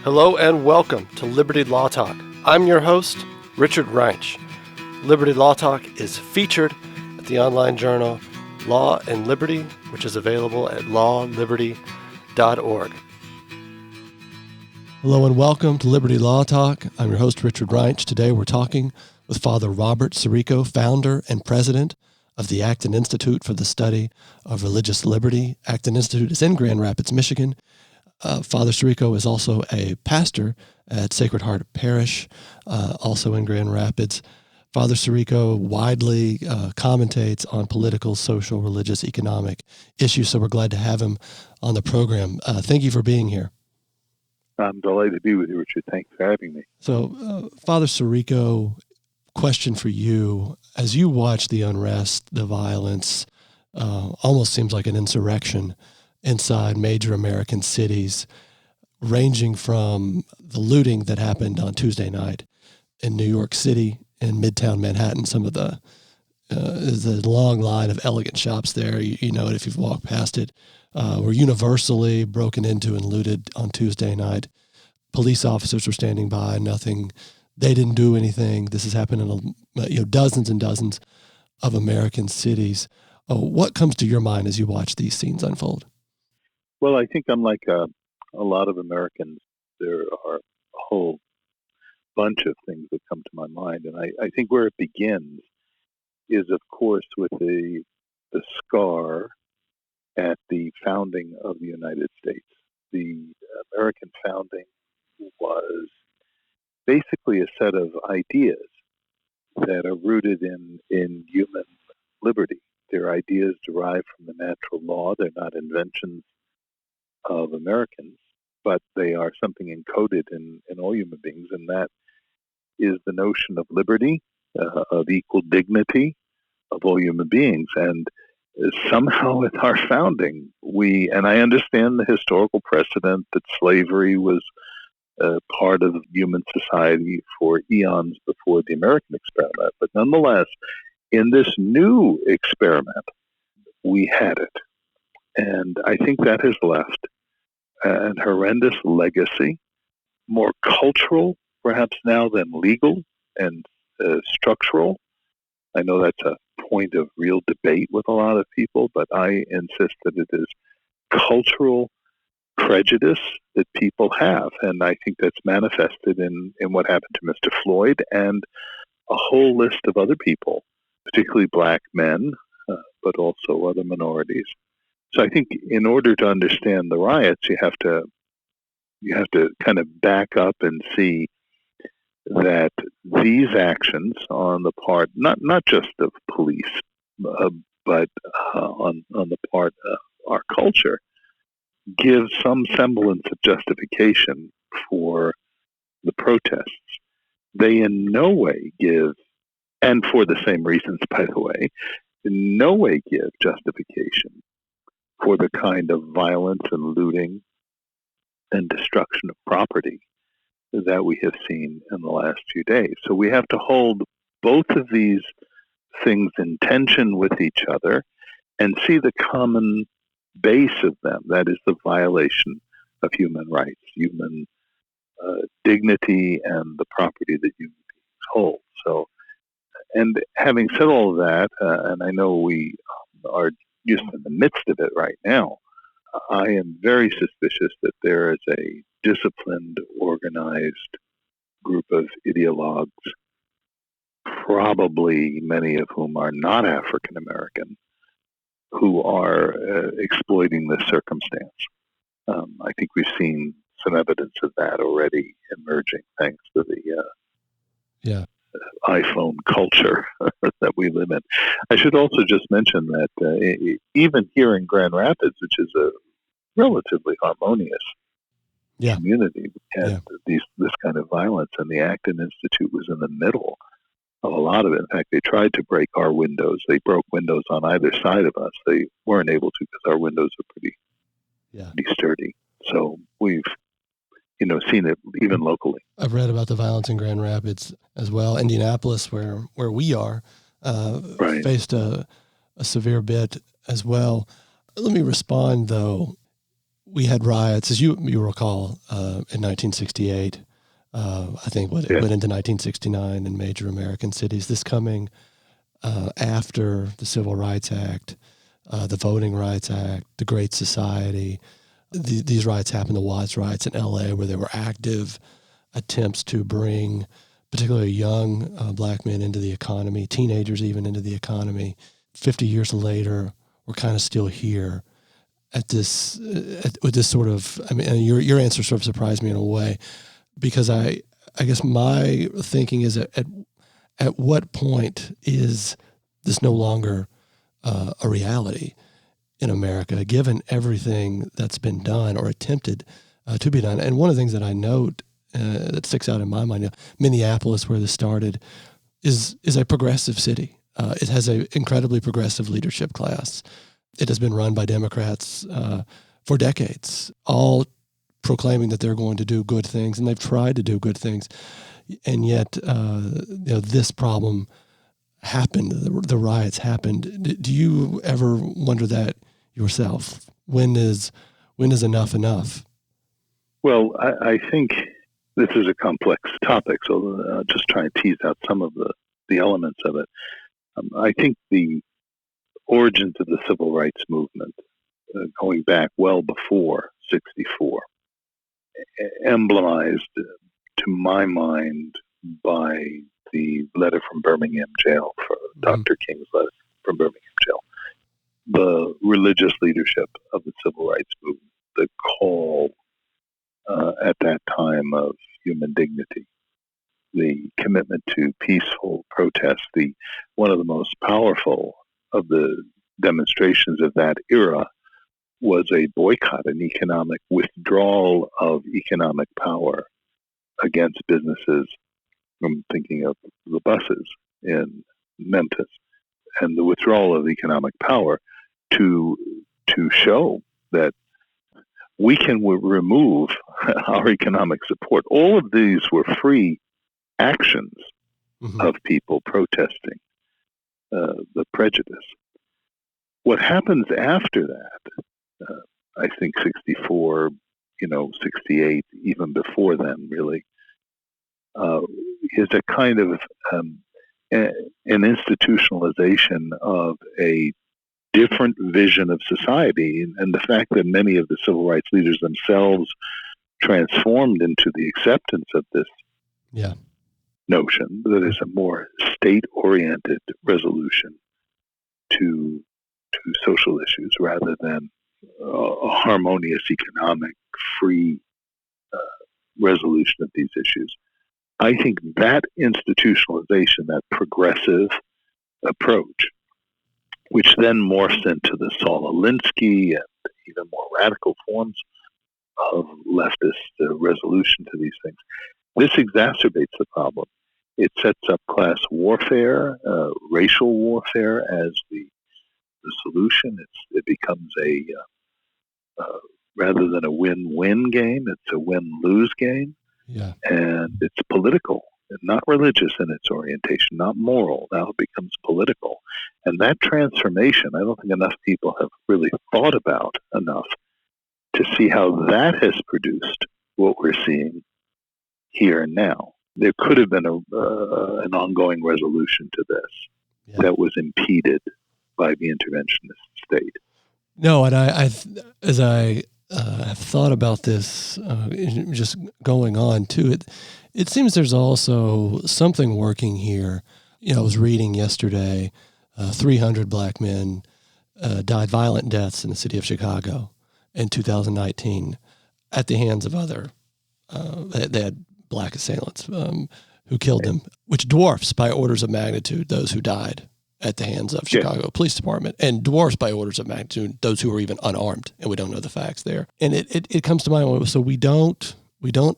Hello and welcome to Liberty Law Talk. I'm your host, Richard Reinsch. Liberty Law Talk is featured at the online journal Law and Liberty, which is available at lawliberty.org. Hello and welcome to Liberty Law Talk. I'm your host, Richard Reinsch. Today we're talking with Father Robert Sirico, founder and president of the Acton Institute for the Study of Religious Liberty. Acton Institute is in Grand Rapids, Michigan. Father Sirico is also a pastor at Sacred Heart Parish, also in Grand Rapids. Father Sirico widely commentates on political, social, religious, economic issues, so we're glad to have him on the program. Thank you for being here. I'm delighted to be with you, Richard. Thanks for having me. So, Father Sirico, question for you. As you watch the unrest, the violence, almost seems like an insurrection inside major American cities, ranging from the looting that happened on Tuesday night in New York City, in Midtown Manhattan. Some of there's a long line of elegant shops there. You know it if you've walked past it. Were universally broken into and looted on Tuesday night. Police officers were standing by. Nothing. They didn't do anything. This has happened in dozens and dozens of American cities. What comes to your mind as you watch these scenes unfold? Well, I think unlike a lot of Americans, there are a whole bunch of things that come to my mind. And I think where it begins is, of course, with the scar at the founding of the United States. The American founding was basically a set of ideas that are rooted in human liberty. They're ideas derived from the natural law. They're not inventions of Americans, but they are something encoded in all human beings, and that is the notion of liberty, of equal dignity of all human beings. And somehow with our founding, and I understand the historical precedent that slavery was part of human society for eons before the American experiment, but nonetheless, in this new experiment, we had it. And I think that has left an horrendous legacy, more cultural perhaps now than legal and structural. I know that's a point of real debate with a lot of people, but I insist that it is cultural prejudice that people have. And I think that's manifested in what happened to Mr. Floyd and a whole list of other people, particularly black men, but also other minorities. So I think in order to understand the riots, you have to kind of back up and see that these actions on the part not just of police, but on the part of our culture, give some semblance of justification for the protests. They in no way give, and for the same reasons, by the way, in no way give justification for the kind of violence and looting and destruction of property that we have seen in the last few days. So we have to hold both of these things in tension with each other and see the common base of them, that is the violation of human rights, human dignity, and the property that human beings hold. So, and having said all of that, and I know we are just in the midst of it right now, I am very suspicious that there is a disciplined, organized group of ideologues, probably many of whom are not African American, who are exploiting this circumstance. I think we've seen some evidence of that already emerging thanks to the iPhone culture that we live in. I should also just mention that even here in Grand Rapids, which is a relatively harmonious community, we had this kind of violence, and the Acton Institute was in the middle of a lot of it. In fact, they tried to break our windows. They broke windows on either side of us. They weren't able to because our windows are pretty sturdy. So we've seen it even locally. I've read about the violence in Grand Rapids as well. Indianapolis, where we are, faced a severe bit as well. Let me respond, though. we had riots, as you recall, in 1968. I think it went into 1969 in major American cities. This coming after the Civil Rights Act, the Voting Rights Act, the Great Society. These riots happened, the Watts riots in L.A., where there were active attempts to bring particularly young black men into the economy, teenagers even into the economy. 50 years later, we're kind of still here with this sort of, I mean, your answer sort of surprised me in a way, because I guess my thinking is at what point is this no longer a reality in America, given everything that's been done or attempted to be done? And one of the things that I note that sticks out in my mind, Minneapolis, where this started, is a progressive city. It has an incredibly progressive leadership class. It has been run by Democrats for decades, all proclaiming that they're going to do good things, and they've tried to do good things. And yet, this problem happened. The riots happened. Do you ever wonder that yourself? When is enough enough? Well, I think this is a complex topic, so I'll just try and tease out some of the elements of it. I think the origins of the civil rights movement, going back well before 64, emblemized, to my mind, by the letter from Birmingham jail, for Dr. King's letter from Birmingham jail, the religious leadership of the civil rights movement, the call at that time of human dignity, the commitment to peaceful protest. One of the most powerful of the demonstrations of that era was a boycott, an economic withdrawal of economic power against businesses. I'm thinking of the buses in Memphis, and the withdrawal of economic power to show that we can remove our economic support. All of these were free actions of people protesting the prejudice. What happens after that, I think 64, 68, even before then, really, is a kind of an institutionalization of a different vision of society, and the fact that many of the civil rights leaders themselves transformed into the acceptance of this notion that is a more state-oriented resolution to social issues rather than a harmonious economic free resolution of these issues. I think that institutionalization, that progressive approach, which then morphs into the Saul Alinsky and even more radical forms of leftist resolution to these things, this exacerbates the problem. It sets up class warfare, racial warfare as the solution. It becomes a rather than a win-win game, it's a win-lose game. Yeah. And it's political, not religious in its orientation, not moral. Now it becomes political. And that transformation, I don't think enough people have really thought about enough to see how that has produced what we're seeing here and now. There could have been an ongoing resolution to this that was impeded by the interventionist state. No, and I as I have thought about this, just going on to it, it seems there's also something working here. I was reading yesterday, 300 black men died violent deaths in the city of Chicago in 2019 at the hands of other, they had black assailants who killed them, which dwarfs by orders of magnitude those who died at the hands of Chicago Police Department, and dwarfs by orders of magnitude those who were even unarmed, and we don't know the facts there. And it comes to mind, so we don't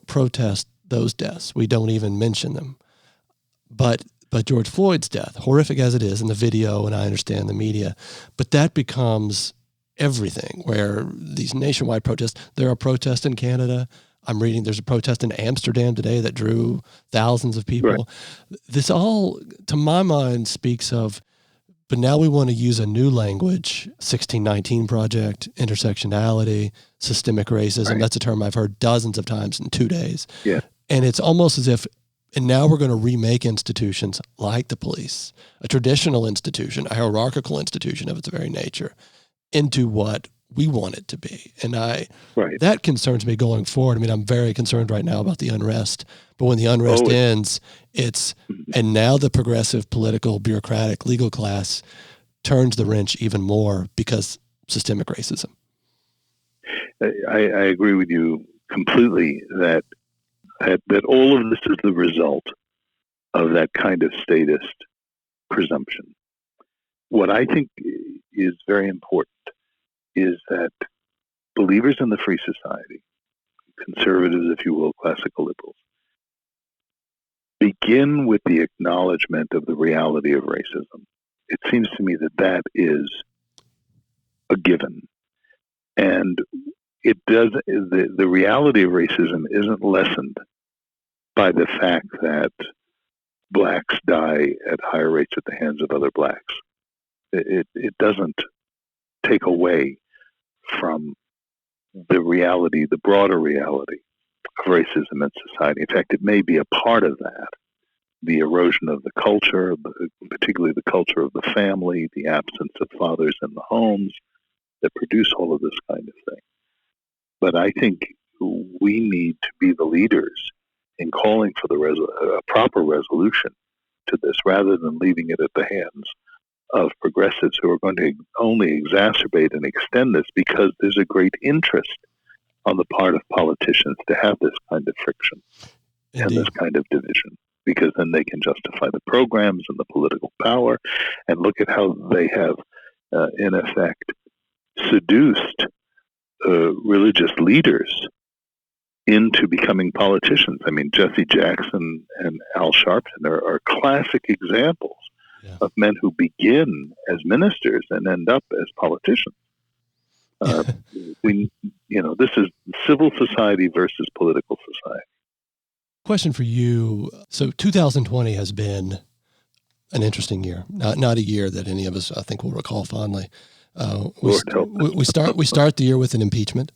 protest those deaths. We don't even mention them. But George Floyd's death, horrific as it is in the video, and I understand the media, but that becomes everything, where these nationwide protests, there are protests in Canada. I'm reading there's a protest in Amsterdam today that drew thousands of people. Right. This all, to my mind, speaks of But now we want to use a new language, 1619 Project, intersectionality, systemic racism. Right. That's a term I've heard dozens of times in 2 days. Yeah. And it's almost as if, and now we're going to remake institutions like the police, a traditional institution, a hierarchical institution of its very nature, into what we want it to be. And that concerns me going forward. I mean, I'm very concerned right now about the unrest, but when the unrest ends, and now the progressive, political, bureaucratic, legal class turns the wrench even more because systemic racism. I agree with you completely that all of this is the result of that kind of statist presumption. What I think is very important is that believers in the free society, conservatives, if you will, classical liberals, begin with the acknowledgement of the reality of racism. It seems to me that is a given. And the reality of racism isn't lessened by the fact that blacks die at higher rates at the hands of other blacks. It doesn't take away from the reality, the broader reality of racism in society. In fact, it may be a part of that. The erosion of the culture, particularly the culture of the family, the absence of fathers in the homes that produce all of this kind of thing. But I think we need to be the leaders in calling for a proper resolution to this rather than leaving it at the hands of progressives who are going to only exacerbate and extend this because there's a great interest on the part of politicians to have this kind of friction. Indeed. And this kind of division, because then they can justify the programs and the political power. And look at how they have, in effect, seduced religious leaders into becoming politicians. I mean, Jesse Jackson and Al Sharpton are classic examples of men who begin as ministers and end up as politicians. This is civil society versus political society. Question for you. So 2020 has been an interesting year, not a year that any of us, I think, will recall fondly. We start the year with an impeachment.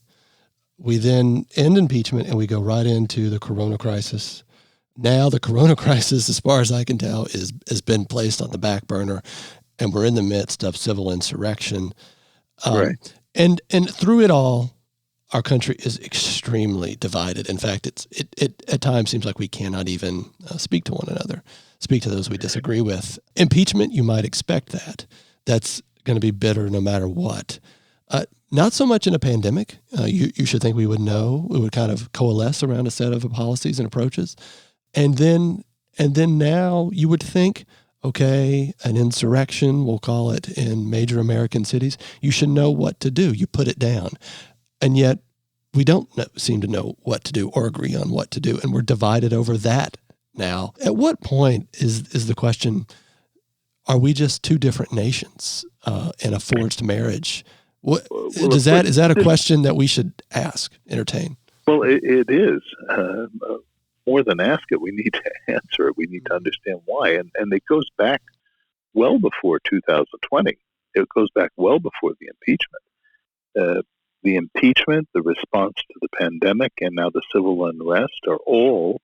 We then end impeachment and we go right into the corona crisis. Now the corona crisis, as far as I can tell, has been placed on the back burner, and we're in the midst of civil insurrection. Right. And through it all, our country is extremely divided. In fact, it at times seems like we cannot even speak to one another, speak to those we disagree with. Impeachment, you might expect that. That's going to be bitter no matter what. Not so much in a pandemic. You should think we would know. We would kind of coalesce around a set of policies and approaches. And then now you would think, okay, an insurrection, we'll call it, in major American cities, you should know what to do. You put it down. And yet we don't seem to know what to do or agree on what to do. And we're divided over that now. At what point is the question, are we just two different nations in a forced marriage? Is that a question that we should entertain? Well, it is. More than ask it, we need to answer it. We need to understand why. And it goes back well before 2020. It goes back well before the impeachment. The impeachment, the response to the pandemic, and now the civil unrest are all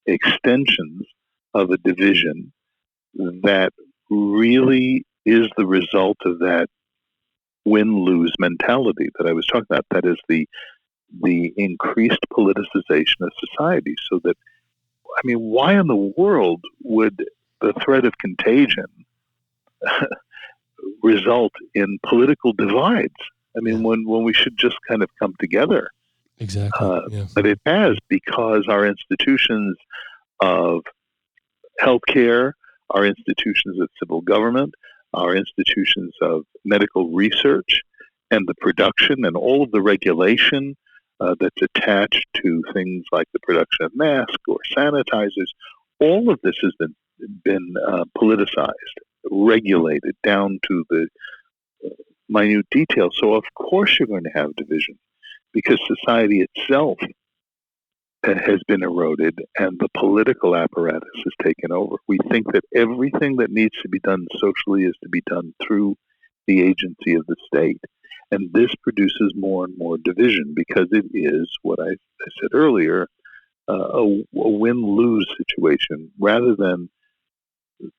extensions of a division that really is the result of that win-lose mentality that I was talking about. That is the increased politicization of society. So that, I mean, why in the world would the threat of contagion result in political divides? I mean, when we should just kind of come together. Exactly. But it has, because our institutions of healthcare, our institutions of civil government, our institutions of medical research, and the production and all of the regulation that's attached to things like the production of masks or sanitizers, all of this has been politicized, regulated down to the minute details. So of course you're going to have division, because society itself has been eroded, and the political apparatus has taken over. We think that everything that needs to be done socially is to be done through the agency of the state. And this produces more and more division because it is what I said earlier, a win-lose situation rather than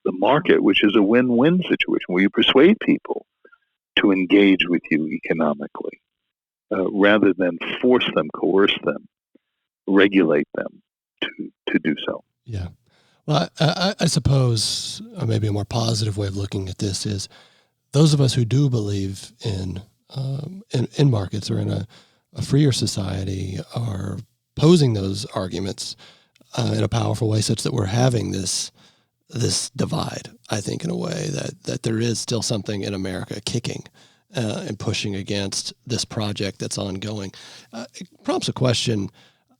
the market, which is a win-win situation where you persuade people to engage with you economically rather than force them, coerce them, regulate them to do so. Yeah. Well, I suppose maybe a more positive way of looking at this is those of us who do believe in markets or in a freer society are posing those arguments in a powerful way, such that we're having this divide. I think in a way that there is still something in America kicking and pushing against this project that's ongoing. It prompts a question.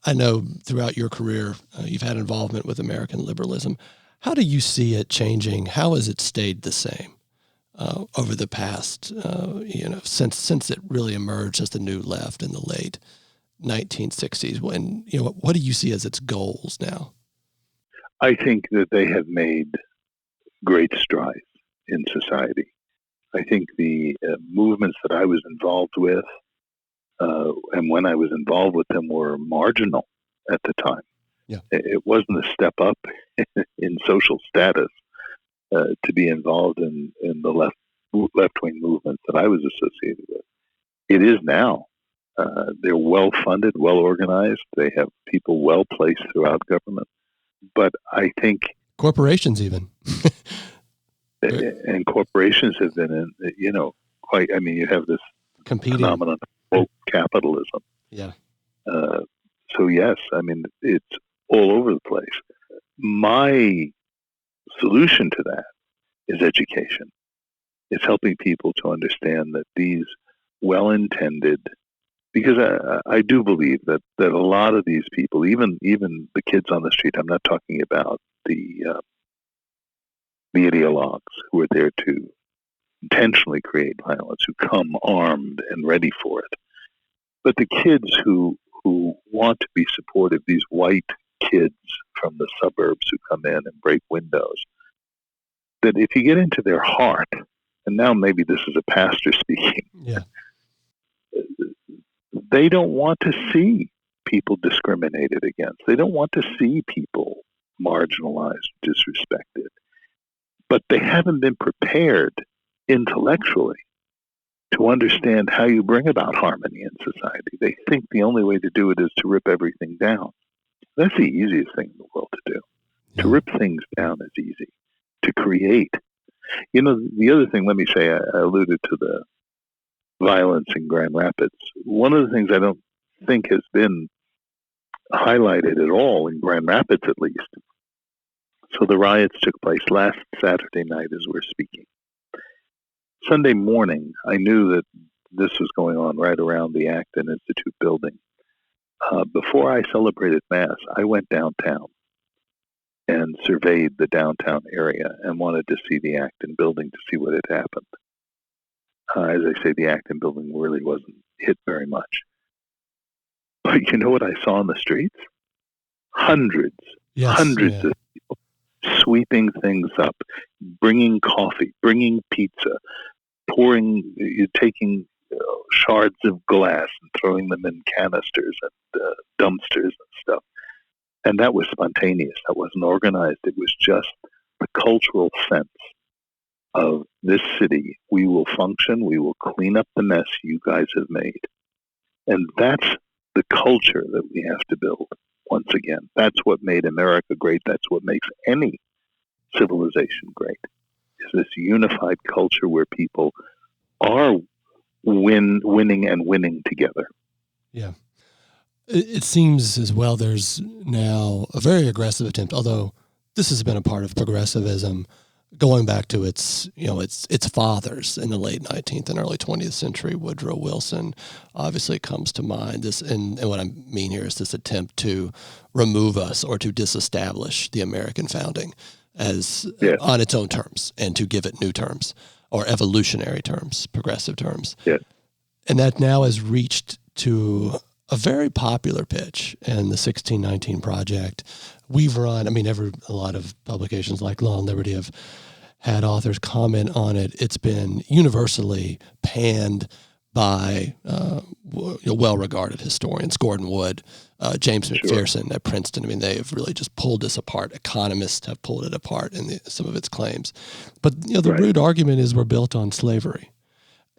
I know throughout your career, you've had involvement with American liberalism. How do you see it changing? How has it stayed the same over the past, since it really emerged as the new left in the late 1960s? When, what do you see as its goals now? I think that they have made great strides in society. I think the movements that I was involved with, and when I was involved with them, were marginal at the time. Yeah. It wasn't a step up in social status to be involved in the left-wing movements that I was associated with. It is now. They're well-funded, well-organized. They have people well-placed throughout government. But I think corporations even. And corporations have been quite, you have this competing phenomenon of woke capitalism. Yeah. So yes, it's all over the place. My solution to that is education. It's helping people to understand that these well-intended, because I do believe that a lot of these people, even the kids on the street, I'm not talking about the ideologues who are there to intentionally create violence, who come armed and ready for it. But the kids who want to be supportive, these white kids from the suburbs who come in and break windows, that if you get into their heart, and now maybe this is a pastor speaking, yeah, they don't want to see people discriminated against. They don't want to see people marginalized, disrespected. But they haven't been prepared intellectually to understand how you bring about harmony in society. They think the only way to do it is to rip everything down. That's the easiest thing in the world to do. Yeah. To rip things down is easy. To create. The other thing, let me say, I alluded to the violence in Grand Rapids. One of the things I don't think has been highlighted at all in Grand Rapids, at least. So the riots took place last Saturday night as we're speaking. Sunday morning, I knew that this was going on right around the Acton Institute building. Before I celebrated Mass, I went downtown and surveyed the downtown area and wanted to see the Acton building to see what had happened. As I say, the Acton building really wasn't hit very much. But you know what I saw on the streets? Hundreds of people sweeping things up, bringing coffee, bringing pizza, taking shards of glass and throwing them in canisters and dumpsters and stuff. And that was spontaneous. That wasn't organized. It was just the cultural sense of this city. We will function. We will clean up the mess you guys have made. And that's the culture that we have to build once again. That's what made America great. That's what makes any civilization great, is this unified culture where people are winning and winning together. Yeah. It seems as well there's now a very aggressive attempt, although this has been a part of progressivism going back to its fathers in the late 19th and early 20th century. Woodrow Wilson obviously comes to mind. And what I mean here is this attempt to remove us or to disestablish the American founding as on its own terms and to give it new terms or evolutionary terms, progressive terms. Yeah. And that now has reached to a very popular pitch in the 1619 Project. We've run, a lot of publications like Law and Liberty have had authors comment on it. It's been universally panned by well-regarded historians, Gordon Wood, James McPherson at Princeton. They have really just pulled this apart. Economists have pulled it apart in some of its claims. But the root argument is we're built on slavery,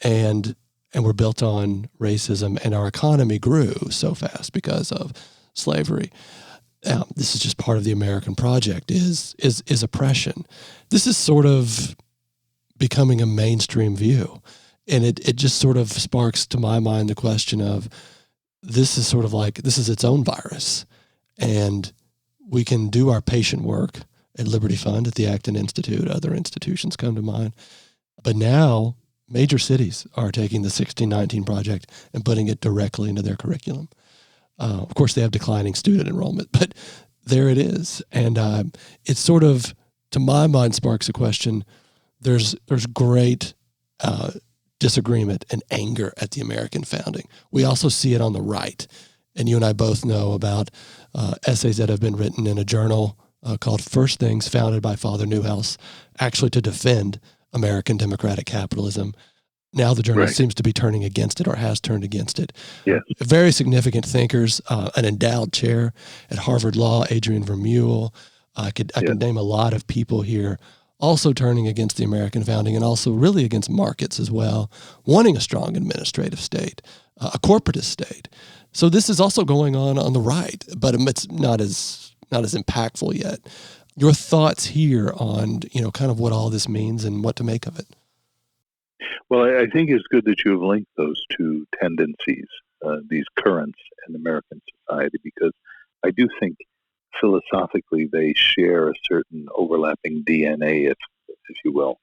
and we're built on racism, and our economy grew so fast because of slavery. This is just part of the American project, is oppression. This is sort of becoming a mainstream view. And it just sort of sparks to my mind the question of, this is its own virus. And we can do our patient work at Liberty Fund, at the Acton Institute, other institutions come to mind. But now major cities are taking the 1619 Project and putting it directly into their curriculum. Of course, they have declining student enrollment, but there it is. And it sort of, to my mind, sparks a question. There's great disagreement and anger at the American founding. We also see it on the right. And you and I both know about essays that have been written in a journal called First Things, founded by Father Newhouse, actually to defend American democratic capitalism. Now the journal seems to be turning against it, or has turned against it. Yes. Very significant thinkers, an endowed chair at Harvard Law, Adrian Vermeule. I could name a lot of people here also turning against the American founding, and also really against markets as well, wanting a strong administrative state, a corporatist state. So this is also going on the right, but it's not as impactful yet. Your thoughts here on kind of what all this means and what to make of it? Well, I think it's good that you have linked those two tendencies, these currents in American society, because I do think philosophically they share a certain overlapping DNA, if you will.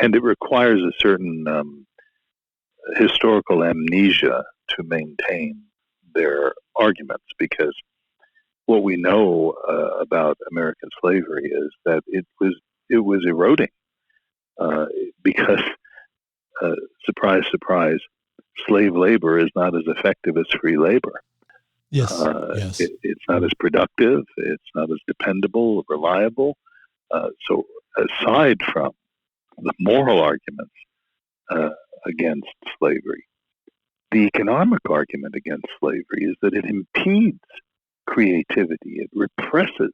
And it requires a certain historical amnesia to maintain their arguments, because what we know about American slavery is that it was eroding because, surprise, surprise, slave labor is not as effective as free labor. Yes. It's not as productive. It's not as dependable, reliable. So aside from the moral arguments against slavery, the economic argument against slavery is that it impedes creativity. It represses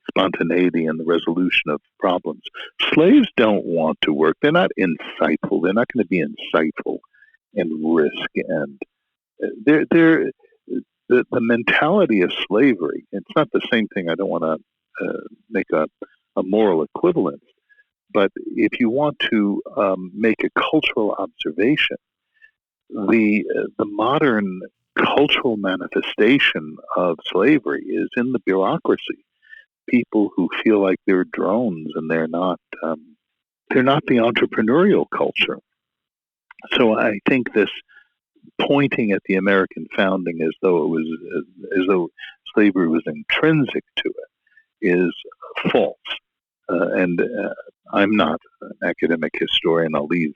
spontaneity and the resolution of problems. Slaves don't want to work. They're not insightful. They're not going to be insightful and risk. And the mentality of slavery, it's not the same thing. I don't want to make a moral equivalence. But if you want to make a cultural observation, the modern cultural manifestation of slavery is in the bureaucracy. People who feel like they're drones and they're not the entrepreneurial culture. So I think this pointing at the American founding as though slavery was intrinsic to it is false. And I'm not an academic historian. I'll leave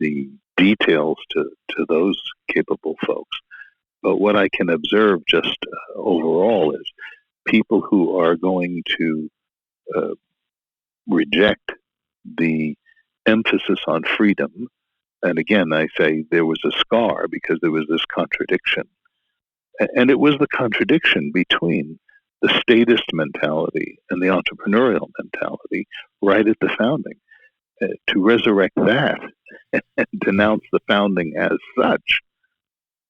the details to those capable folks. But what I can observe just overall is people who are going to reject the emphasis on freedom. And again, I say there was a scar because there was this contradiction. And it was the contradiction between the statist mentality and the entrepreneurial mentality right at the founding. To resurrect that and denounce the founding as such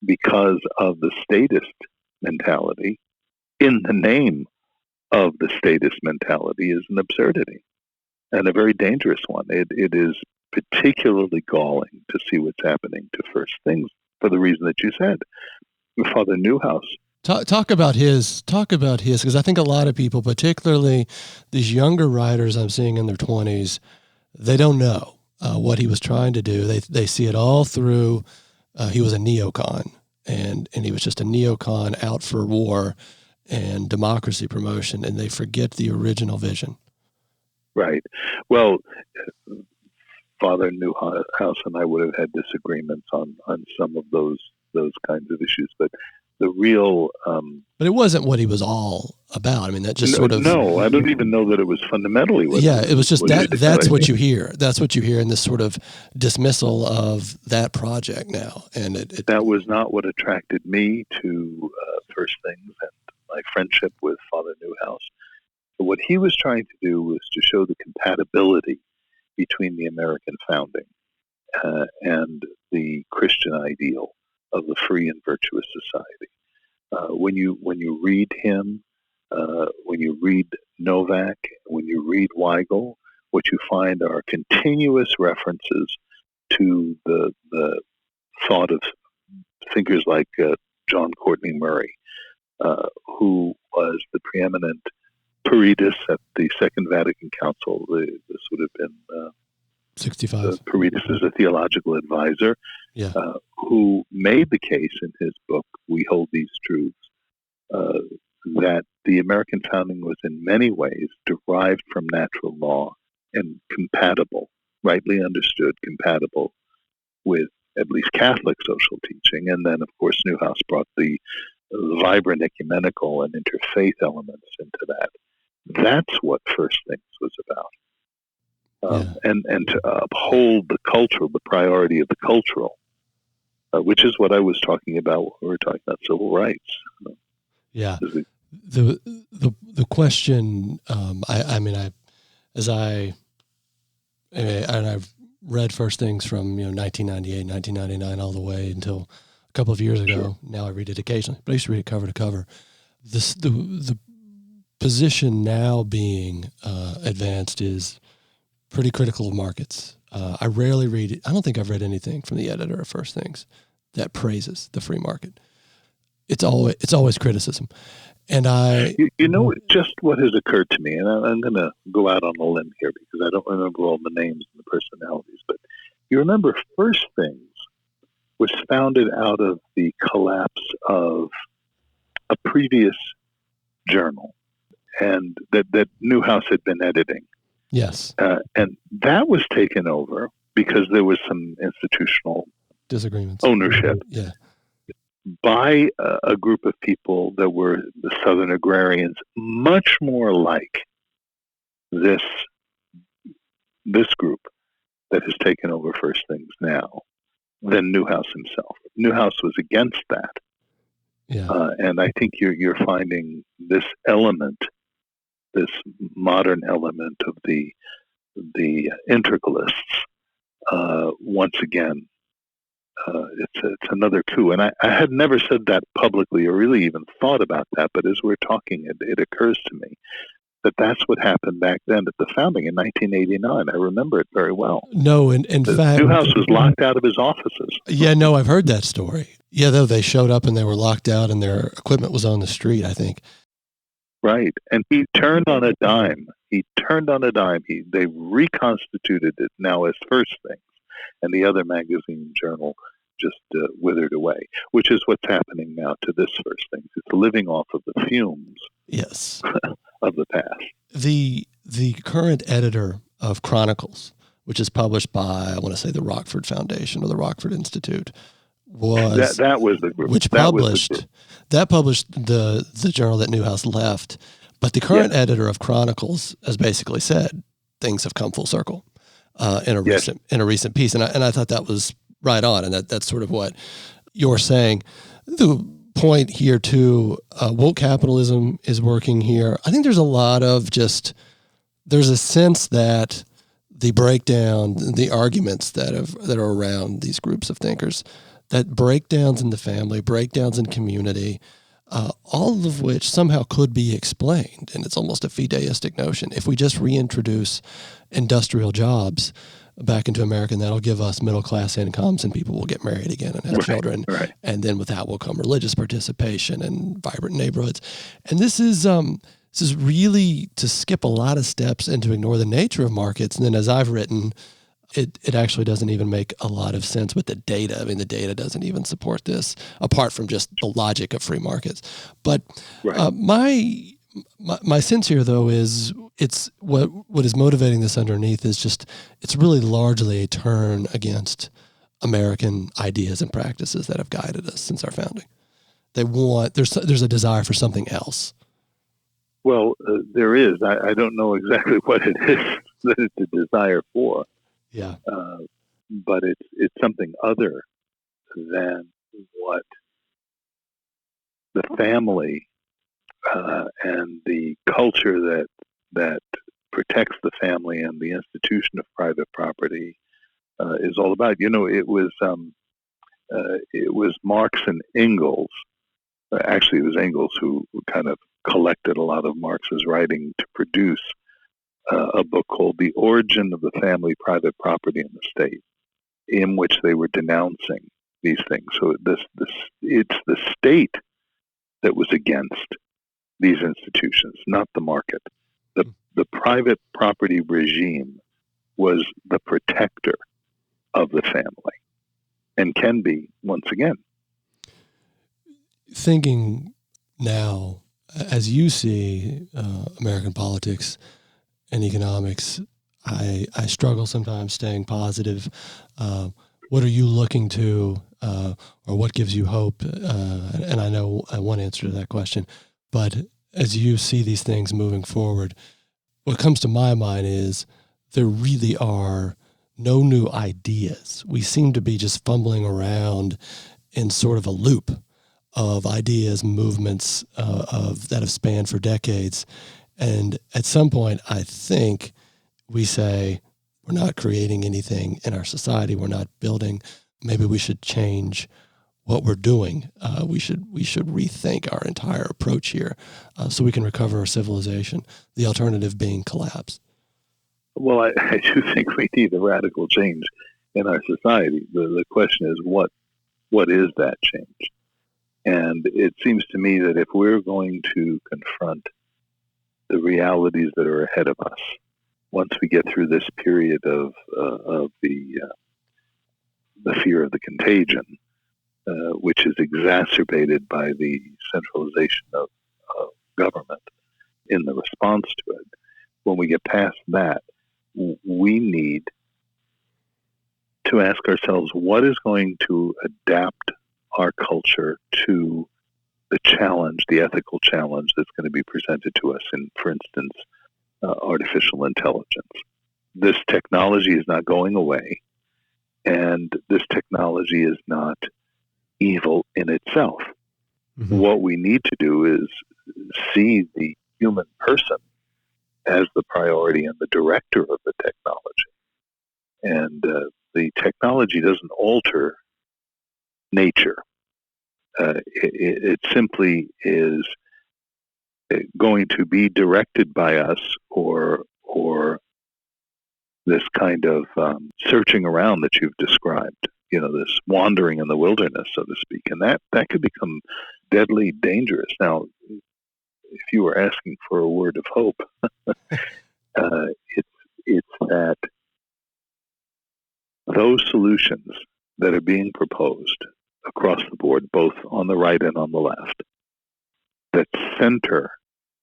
because of the statist mentality in the name of the statist mentality is an absurdity, and a very dangerous one. It is particularly galling to see what's happening to First Things for the reason that you said. Father Newhouse. Talk about his, because I think a lot of people, particularly these younger writers I'm seeing in their 20s, they don't know what he was trying to do. They see it all through, he was a neocon, and he was just a neocon out for war and democracy promotion, and they forget the original vision. Right. Well, Father Newhouse and I would have had disagreements on some of those kinds of issues, but the real. But it wasn't what he was all about. I mean, that just no, sort of. No, I don't even know that it was fundamentally what. Yeah, it was just that. That's what you. you hear. That's what you hear in this sort of dismissal of that project now, and that was not what attracted me to First Things and my friendship with Father Newhouse. But what he was trying to do was to show the compatibility between the American founding and the Christian ideal of the free and virtuous society. When you read him, when you read Novak, when you read Weigel, what you find are continuous references to the thought of thinkers like John Courtney Murray, who was the preeminent Peritus at the Second Vatican Council. This would have been 65. Peritus is a theological advisor, who made the case in his book, We Hold These Truths, that the American founding was in many ways derived from natural law and compatible, rightly understood, compatible with at least Catholic social teaching. And then, of course, Newhouse brought the vibrant ecumenical and interfaith elements into that. That's what First Things was about. And to uphold the cultural, the priority of the cultural, which is what I was talking about when we were talking about civil rights. Yeah. The question, I've read First Things from 1998, 1999, all the way until a couple of years ago. Sure. Now I read it occasionally, but I used to read it cover to cover. The position now being advanced is pretty critical of markets. I rarely read it. I don't think I've read anything from the editor of First Things that praises the free market. It's always criticism. And just what has occurred to me, and I'm going to go out on a limb here because I don't remember all the names and the personalities, but you remember First Things was founded out of the collapse of a previous journal, and that Newhouse had been editing. Yes. And that was taken over because there was some institutional disagreements, ownership. Yeah. By a group of people that were the Southern agrarians, much more like this group that has taken over First Things now than Newhouse himself. Newhouse was against that. Yeah. And I think you're finding this element, this modern element of the integralists, once again. It's another coup. And I had never said that publicly or really even thought about that, but as we're talking, it occurs to me that that's what happened back then at the founding in 1989. I remember it very well. No, in fact... Newhouse was locked out of his offices. Yeah, no, I've heard that story. Yeah, though they showed up and they were locked out and their equipment was on the street, I think. Right. And he turned on a dime. They reconstituted it now as First Things. And the other magazine journal just withered away, which is what's happening now to this First Things. It's living off of the fumes yes. of the past. The current editor of Chronicles, which is published by, I want to say, the Rockford Foundation or the Rockford Institute, was... That was the group. Which published the journal that Newhouse left. But the current editor of Chronicles has basically said things have come full circle. In a recent piece, and I thought that was right on, and that's sort of what you're saying. The point here too, woke capitalism is working here. I think there's a lot of there's a sense that the breakdown, the arguments that are around these groups of thinkers, that breakdowns in the family, breakdowns in community, all of which somehow could be explained, and it's almost a fideistic notion. If we just reintroduce industrial jobs back into America, and that'll give us middle-class incomes, and people will get married again and have children. Right. And then with that will come religious participation and vibrant neighborhoods. And this is really to skip a lot of steps and to ignore the nature of markets. And then as I've written, it actually doesn't even make a lot of sense with the data. I mean, the data doesn't even support this, apart from just the logic of free markets. But my sense here, though, is it's what is motivating this underneath is it's really largely a turn against American ideas and practices that have guided us since our founding. They want, there's a desire for something else. Well, there is. I don't know exactly what it is that it's a desire for. Yeah. But it's something other than what the family and the culture that protects the family and the institution of private property is all about. It was Marx and Engels. Actually, it was Engels who kind of collected a lot of Marx's writing to produce a book called The Origin of the Family, Private Property, and the State, in which they were denouncing these things. So it's the state that was against these institutions, not the market. The private property regime was the protector of the family, and can be once again. Thinking now, as you see American politics and economics, I struggle sometimes staying positive. What are you looking to, or what gives you hope? And I know one answer to that question, but as you see these things moving forward, what comes to my mind is there really are no new ideas. We seem to be just fumbling around in sort of a loop of ideas, movements that have spanned for decades. And at some point, I think we say, we're not creating anything in our society. We're not building. Maybe we should change what we're doing. We should rethink our entire approach here so we can recover our civilization. The alternative being collapse. Well, I do think we need a radical change in our society. The question is, what is that change? And it seems to me that if we're going to confront the realities that are ahead of us, once we get through this period of the fear of the contagion, which is exacerbated by the centralization of government in the response to it, when we get past that, we need to ask ourselves, what is going to adapt our culture to the challenge, the ethical challenge that's going to be presented to us in, for instance, artificial intelligence. This technology is not going away, and this technology is not evil in itself. Mm-hmm. What we need to do is see the human person as the priority and the director of the technology. And the technology doesn't alter nature. It simply is going to be directed by us, or this kind of searching around that you've described, this wandering in the wilderness, so to speak, and that could become deadly dangerous. Now, if you were asking for a word of hope, it's that those solutions that are being proposed across the board, both on the right and on the left, that center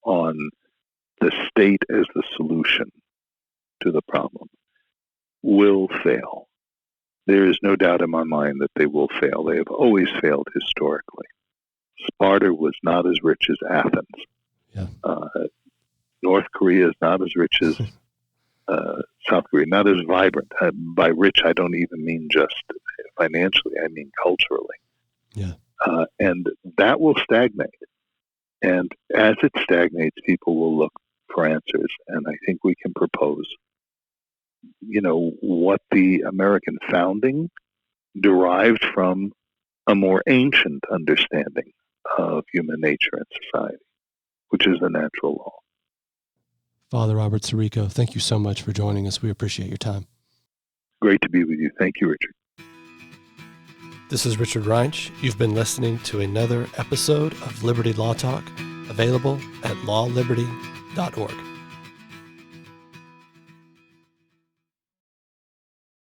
on the state as the solution to the problem, will fail. There is no doubt in my mind that they will fail. They have always failed historically. Sparta was not as rich as Athens. Yeah. North Korea is not as rich as South Korea, not as vibrant. By rich, I don't even mean just financially, I mean culturally. Yeah. And that will stagnate. And as it stagnates, people will look for answers. And I think we can propose, what the American founding derived from a more ancient understanding of human nature and society, which is the natural law. Father Robert Sirico, thank you so much for joining us. We appreciate your time. Great to be with you. Thank you, Richard. This is Richard Reinsch. You've been listening to another episode of Liberty Law Talk, available at lawliberty.org.